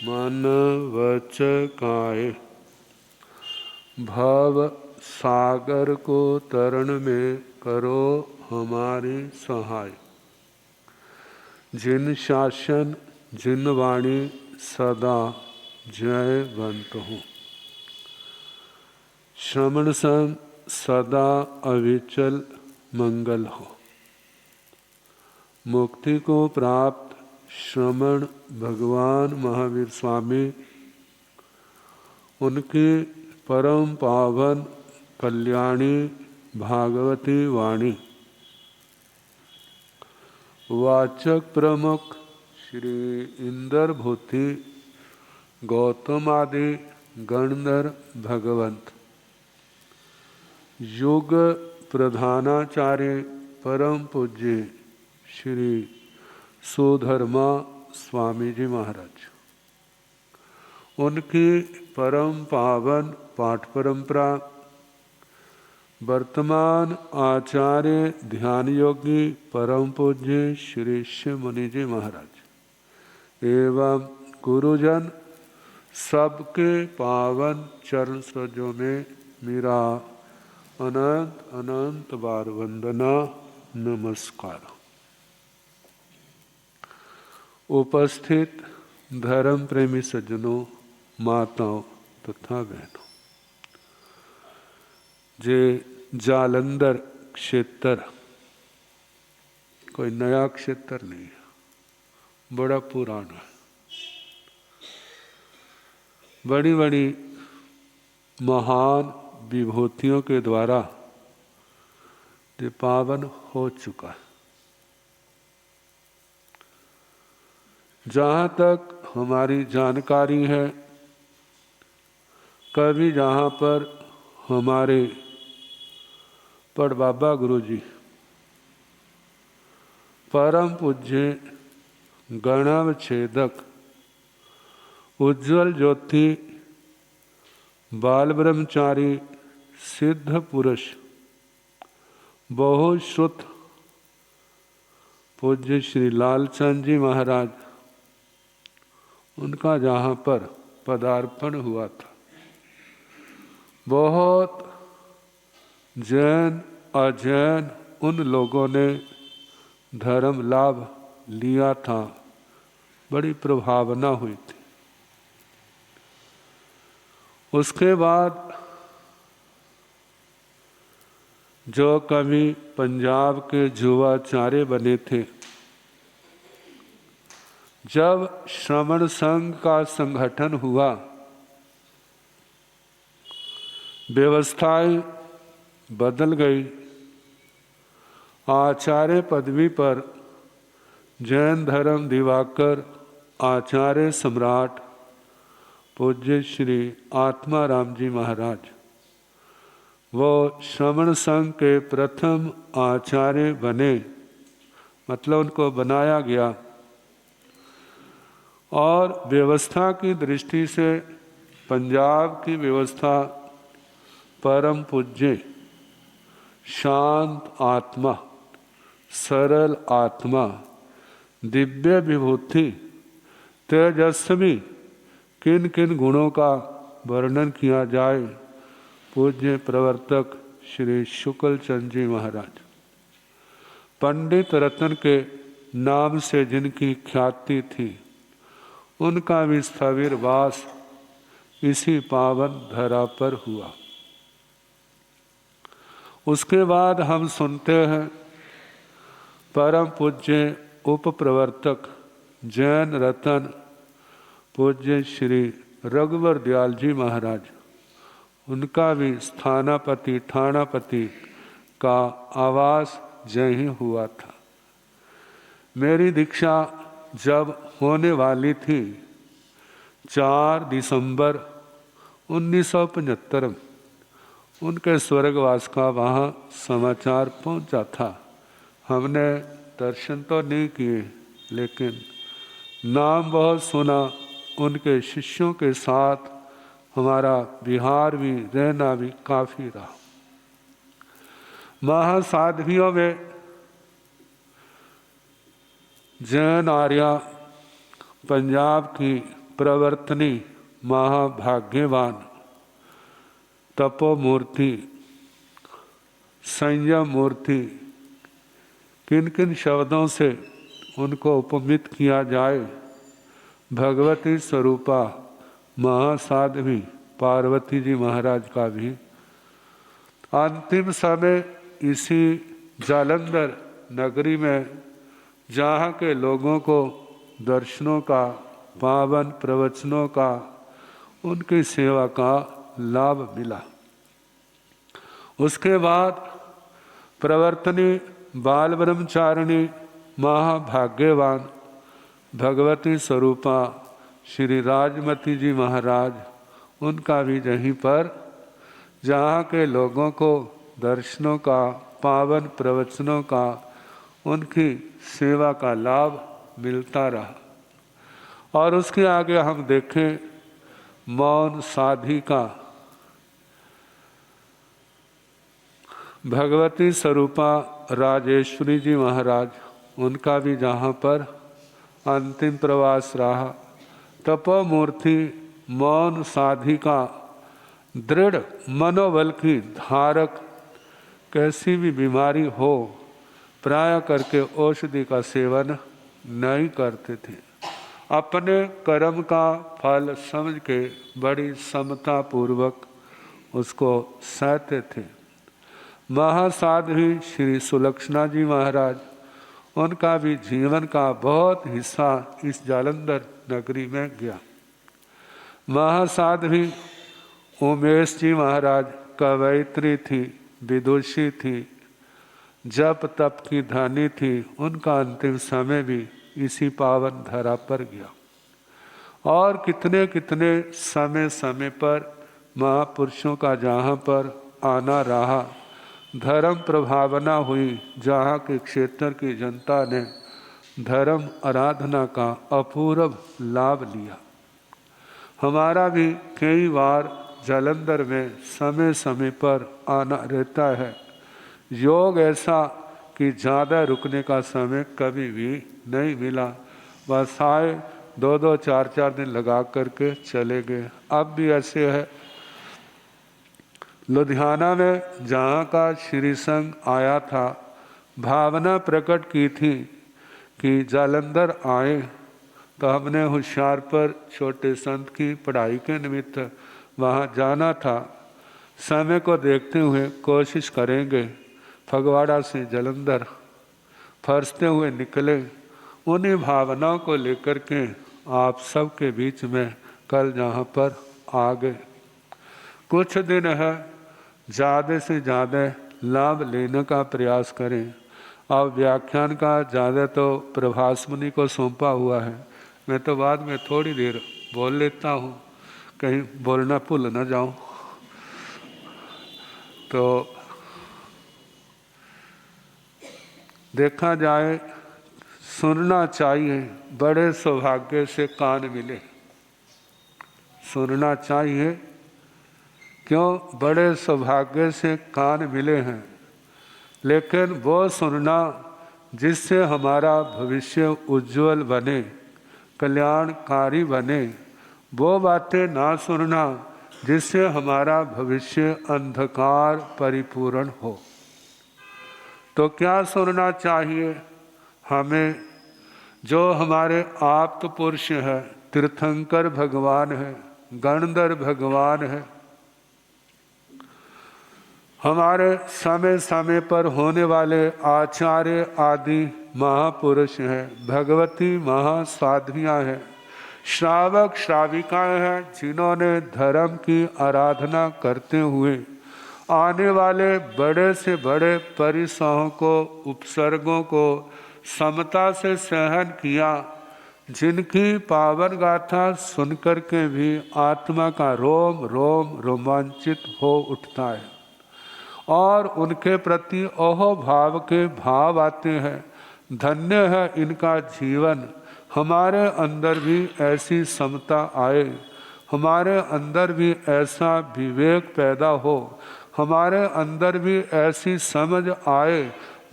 मन वच काए। भव सागर को तरण में करो हमारी सहाय। जिन शासन जिन वाणी सदा जयवंत हो। श्रमण संग सदा अविचल मंगल हो। मुक्ति को प्राप्त श्रमण भगवान महावीर स्वामी, उनकी परम पावन कल्याणी भागवती वाणी वाचक प्रमुख श्री इंद्र भूति गौतम आदि गणधर भगवंत, युग प्रधानाचार्य परम पूज्य श्री सुधर्मा स्वामी जी महाराज, उनकी परम पावन पाठ परंपरा वर्तमान आचार्य ध्यान योगी परम पूज्य श्री शिव मुनि जी महाराज एवं गुरुजन सबके पावन चरण सरोजों में मेरा अनंत अनंत बार वंदना नमस्कार। उपस्थित धर्म प्रेमी सज्जनों, माताओं तथा बहनों, जे जालंधर क्षेत्र कोई नया क्षेत्र नहीं है, बड़ा पुराना है। बड़ी बड़ी महान विभूतियों के द्वारा ये पावन हो चुका है। जहाँ तक हमारी जानकारी है, कभी जहाँ पर हमारे पड़बाबा गुरु जी परम पूज्य गणावच्छेदक उज्ज्वल ज्योति बाल ब्रह्मचारी सिद्ध पुरुष बहुश्रुत पूज्य श्री लालचंद जी महाराज, उनका जहाँ पर पदार्पण हुआ था, बहुत जैन अजैन उन लोगों ने धर्म लाभ लिया था, बड़ी प्रभावना हुई थी। उसके बाद जो कवि पंजाब के जुवाचार्य बने थे, जब श्रमण संघ का संगठन हुआ, व्यवस्थाएं बदल गई। आचार्य पदवी पर जैन धर्म दिवाकर आचार्य सम्राट पूज्य श्री आत्माराम जी महाराज, वो श्रमण संघ के प्रथम आचार्य बने, मतलब उनको बनाया गया। और व्यवस्था की दृष्टि से पंजाब की व्यवस्था परम पूज्य शांत आत्मा, सरल आत्मा, दिव्य विभूति, तेजस्वी, किन किन गुणों का वर्णन किया जाए। पूज्य प्रवर्तक श्री शुक्ल चंद जी महाराज, पंडित रत्न के नाम से जिनकी ख्याति थी, उनका भी स्थविर वास इसी पावन धरा पर हुआ। उसके बाद हम सुनते हैं परम पूज्य उप प्रवर्तक जैन रतन पूज्य श्री रघुवर दयाल जी महाराज, उनका भी स्थानापति ठाणापति का आवास यहीं हुआ था। मेरी दीक्षा जब होने वाली थी 4 दिसंबर 1975 में, उनके स्वर्गवास का वहाँ समाचार पहुँचा था। हमने दर्शन तो नहीं किए, लेकिन नाम बहुत सुना। उनके शिष्यों के साथ हमारा विहार भी, रहना भी काफ़ी रहा। महासाध्वियों में जैन आर्या पंजाब की प्रवर्तनी महाभाग्यवान, तपोमूर्ति, संयम मूर्ति, किन किन शब्दों से उनको उपमित किया जाए। भगवती स्वरूपा महासाध्वी पार्वती जी महाराज का भी अंतिम समय इसी जालंधर नगरी में, जहाँ के लोगों को दर्शनों का, पावन प्रवचनों का, उनकी सेवा का लाभ मिला। उसके बाद प्रवर्तनी बाल ब्रह्मचारिणी महाभाग्यवान भगवती स्वरूपा श्री राजमती जी महाराज, उनका भी यहीं पर, जहाँ के लोगों को दर्शनों का, पावन प्रवचनों का, उनकी सेवा का लाभ मिलता रहा। और उसके आगे हम देखें मौन साधिका भगवती स्वरूपा राजेश्वरी जी महाराज, उनका भी जहाँ पर अंतिम प्रवास रहा। तपोमूर्ति मौन साधिका, दृढ़ मनोबल की धारक, कैसी भी बीमारी हो प्राय करके औषधि का सेवन नहीं करते थे। अपने कर्म का फल समझ के बड़ी समता पूर्वक उसको सहते थे। महासाध्वी श्री सुलक्षणा जी महाराज, उनका भी जीवन का बहुत हिस्सा इस जालंधर नगरी में गया। महासाध्वी उमेश जी महाराज कवयित्री थी, विदुषी थी, जप तप की धनी थी। उनका अंतिम समय भी इसी पावन धरा पर गया। और कितने कितने समय समय पर महापुरुषों का जहाँ पर आना रहा, धर्म प्रभावना हुई, जहाँ के क्षेत्र की जनता ने धर्म आराधना का अपूर्व लाभ लिया। हमारा भी कई बार जालंधर में समय समय पर आना रहता है। योग ऐसा कि ज़्यादा रुकने का समय कभी भी नहीं मिला, बस आए 2-2 4-4 दिन लगा करके चले गए। अब भी ऐसे है। लुधियाना में जहाँ का श्री संघ आया था, भावना प्रकट की थी कि जालंधर आए, तो हमने होशियार पर छोटे संत की पढ़ाई के निमित्त वहाँ जाना था। समय को देखते हुए कोशिश करेंगे, फगवाड़ा से जालंधर फरसते हुए निकले। उन्हीं भावनाओं को लेकर के आप सबके बीच में कल जहाँ पर आ गए। कुछ दिन है, ज़्यादा से ज़्यादा लाभ लेने का प्रयास करें। अब व्याख्यान का ज़्यादा तो प्रभास मुनि को सौंपा हुआ है। मैं तो बाद में थोड़ी देर बोल लेता हूँ, कहीं बोलना भूल न जाऊँ। तो देखा जाए, सुनना चाहिए, बड़े सौभाग्य से कान मिले। सुनना चाहिए, क्यों? बड़े सौभाग्य से कान मिले हैं। लेकिन वो सुनना जिससे हमारा भविष्य उज्जवल बने, कल्याणकारी बने, वो बातें ना सुनना जिससे हमारा भविष्य अंधकार परिपूर्ण हो। तो क्या सुनना चाहिए हमें? जो हमारे आप्त पुरुष है, तीर्थंकर भगवान है, गणधर भगवान है, हमारे समय समय पर होने वाले आचार्य आदि महापुरुष हैं, भगवती महासाध्वियाँ हैं, श्रावक श्राविकाएँ हैं, जिन्होंने धर्म की आराधना करते हुए आने वाले बड़े से बड़े परिसहों को, उपसर्गों को समता से सहन किया, जिनकी पावन गाथा सुनकर के भी आत्मा का रोम रोम रोमांचित हो उठता है और उनके प्रति ओह भाव के भाव आते हैं। धन्य है इनका जीवन। हमारे अंदर भी ऐसी समता आए, हमारे अंदर भी ऐसा विवेक पैदा हो, हमारे अंदर भी ऐसी समझ आए,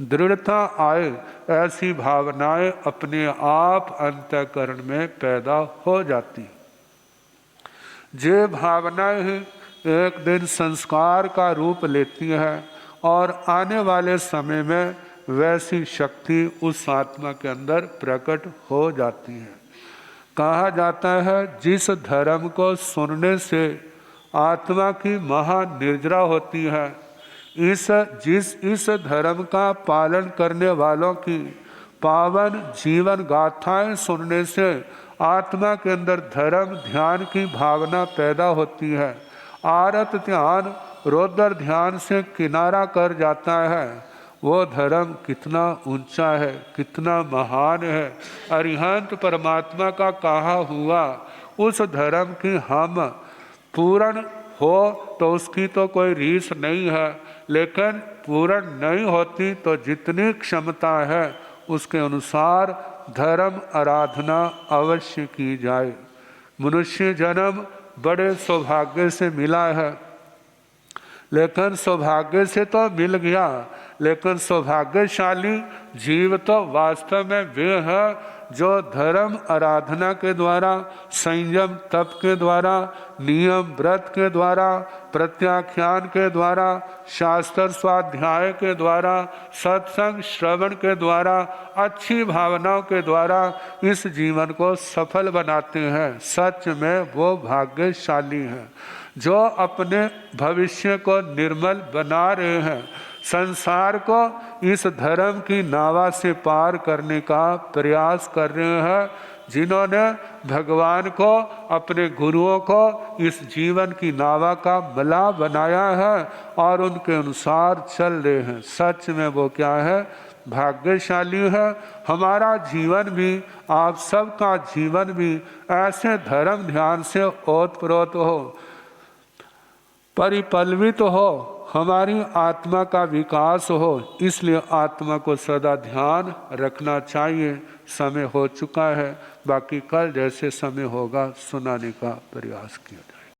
दृढ़ता आए, ऐसी भावनाएं अपने आप अंतःकरण में पैदा हो जाती। ये भावना ही एक दिन संस्कार का रूप लेती है और आने वाले समय में वैसी शक्ति उस आत्मा के अंदर प्रकट हो जाती है। कहा जाता है जिस धर्म को सुनने से आत्मा की महानिर्जरा होती है, इस धर्म का पालन करने वालों की पावन जीवन गाथाएं सुनने से आत्मा के अंदर धर्म ध्यान की भावना पैदा होती है। आरत ध्यान रौद्र ध्यान से किनारा कर जाता है। वो धर्म कितना ऊंचा है, कितना महान है। अरिहंत परमात्मा का कहा हुआ उस धर्म की हम पूर्ण हो तो उसकी तो कोई रीस नहीं है, लेकिन पूर्ण नहीं होती तो जितनी क्षमता है उसके अनुसार धर्म आराधना अवश्य की जाए। मनुष्य जन्म बड़े सौभाग्य से मिला है, लेकिन सौभाग्य से तो मिल गया, लेकिन सौभाग्यशाली जीव तो वास्तव में वे है जो धर्म आराधना के द्वारा, संयम तप के द्वारा, नियम व्रत के द्वारा, प्रत्याख्यान के द्वारा, शास्त्र स्वाध्याय के द्वारा, सत्संग श्रवण के द्वारा, अच्छी भावनाओं के द्वारा इस जीवन को सफल बनाते हैं। सच में वो भाग्यशाली हैं जो अपने भविष्य को निर्मल बना रहे हैं, संसार को इस धर्म की नावा से पार करने का प्रयास कर रहे हैं, जिन्होंने भगवान को, अपने गुरुओं को इस जीवन की नावा का मला बनाया है और उनके अनुसार चल रहे हैं। सच में वो क्या है? भाग्यशाली है। हमारा जीवन भी, आप सबका जीवन भी ऐसे धर्म ध्यान से ओतप्रोत हो, परिपल्वित हो, हमारी आत्मा का विकास हो। इसलिए आत्मा को सदा ध्यान रखना चाहिए। समय हो चुका है, बाकी कल जैसे समय होगा सुनाने का प्रयास किया जाए।